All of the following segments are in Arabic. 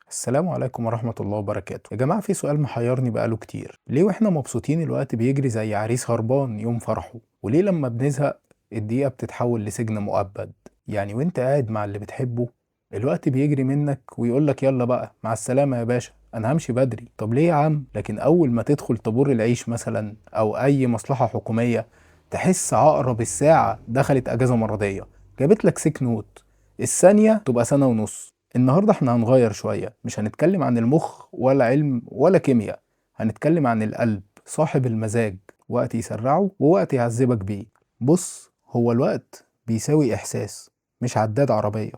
السلام عليكم ورحمة الله وبركاته. يا جماعة، في سؤال محيرني بقاله كتير. ليه واحنا مبسوطين الوقت بيجري زي عريس هربان يوم فرحه؟ وليه لما بنزهق الدقيقة بتتحول لسجن مؤبد؟ يعني وانت قاعد مع اللي بتحبه الوقت بيجري منك ويقولك يلا بقى مع السلامة يا باشا، انا همشي بدري. طب ليه يا عم؟ لكن اول ما تدخل طابور العيش مثلا او اي مصلحة حكومية تحس عقرب الساعة دخلت اجازة مرضية، جابت لك سيك نوت، الثانية تبقى سنة ونص. النهاردة احنا هنغير شوية، مش هنتكلم عن المخ ولا علم ولا كيمياء، هنتكلم عن القلب صاحب المزاج، وقت يسرعه ووقت يعذبك بيه. بص، هو الوقت بيساوي إحساس، مش عداد عربية.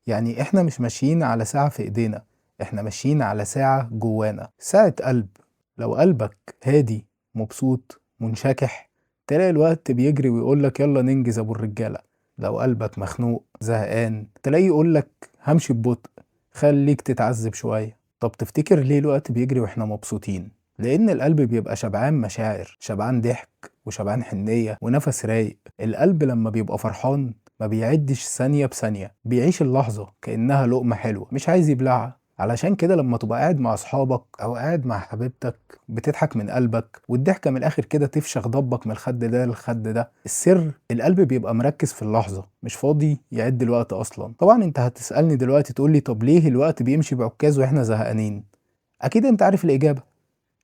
يعني احنا مش ماشيين على ساعة في ايدينا، احنا ماشيين على ساعة جوانا، ساعة قلب. لو قلبك هادي مبسوط منشكح تلاقي الوقت بيجري ويقولك يلا ننجز ابو الرجالة. لو قلبك مخنوق زهقان تلاقيه يقولك همشي ببطء، خليك تتعذب شوية. طب تفتكر ليه الوقت بيجري واحنا مبسوطين؟ لأن القلب بيبقى شبعان مشاعر، شبعان ضحك وشبعان حنية ونفس رايق. القلب لما بيبقى فرحان ما بيعدش ثانية بثانية، بيعيش اللحظة كأنها لقمة حلوة مش عايز يبلعها. علشان كده لما تبقى قاعد مع أصحابك أو قاعد مع حبيبتك بتضحك من قلبك، والضحكة من الآخر كده تفشخ ضبك من الخد ده للخد ده. السر القلب بيبقى مركز في اللحظة، مش فاضي يعد الوقت أصلا. طبعا أنت هتسألني دلوقتي تقولي طب ليه الوقت بيمشي بعكاز وإحنا زهقانين؟ أكيد أنت عارف الإجابة.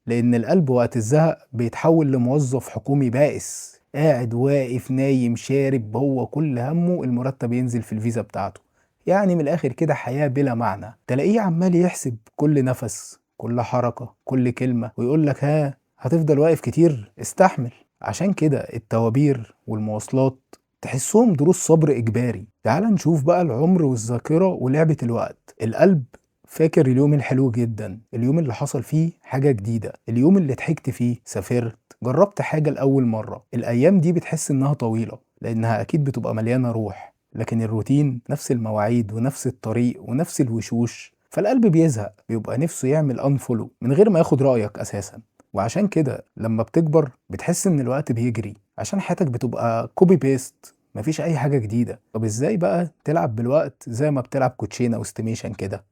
لأن القلب وقت الزهق بيتحول لموظف حكومي بائس، قاعد واقف نايم شارب، هو كل همه المرتب ينزل في الفيزا بتاعته. يعني من الآخر كده حياة بلا معنى. تلاقيه عمال يحسب كل نفس كل حركة كل كلمة ويقول لك ها هتفضل واقف كتير؟ استحمل. عشان كده التوابير والمواصلات تحسهم دروس صبر إجباري. تعال نشوف بقى العمر والذاكرة ولعبة الوقت. القلب فاكر اليوم الحلو جدا، اليوم اللي حصل فيه حاجة جديدة، اليوم اللي ضحكت فيه، سافرت، جربت حاجة لأول مرة. الأيام دي بتحس إنها طويلة لأنها أكيد بتبقى مليانة روح. لكن الروتين نفس المواعيد ونفس الطريق ونفس الوشوش، فالقلب بيزهق، بيبقى نفسه يعمل انفولو من غير ما ياخد رأيك أساسا. وعشان كده لما بتكبر بتحس إن الوقت بيجري عشان حياتك بتبقى كوبي بيست، مفيش أي حاجة جديدة. طب إزاي بقى تلعب بالوقت زي ما بتلعب كوتشينة واستيميشن كده؟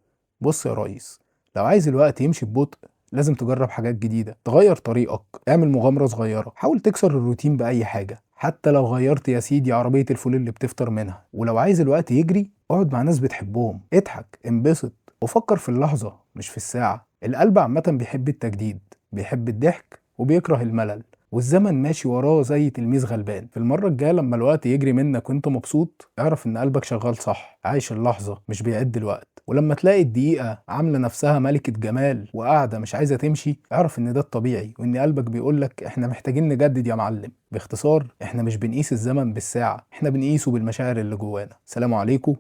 بص يا ريس، لو عايز الوقت يمشي ببطء لازم تجرب حاجات جديدة، تغير طريقك، اعمل مغامرة صغيرة، حاول تكسر الروتين بأي حاجة. حتى لو غيرت يا سيدي عربية الفول اللي بتفطر منها. ولو عايز الوقت يجري اقعد مع ناس بتحبهم، اضحك انبسط وفكر في اللحظة مش في الساعة. القلب عامة بيحب التجديد، بيحب الضحك وبيكره الملل، والزمن ماشي وراه زي تلميذ غلبان. في المرة الجاية لما الوقت يجري منك وانت مبسوط اعرف ان قلبك شغال صح، عايش اللحظة مش بيعد الوقت. ولما تلاقي الدقيقة عاملة نفسها ملكة جمال وقاعدة مش عايزة تمشي اعرف ان ده الطبيعي، وان قلبك بيقولك احنا محتاجين نجدد يا معلم. باختصار احنا مش بنقيس الزمن بالساعة، احنا بنقيسه بالمشاعر اللي جوانا. سلام عليكم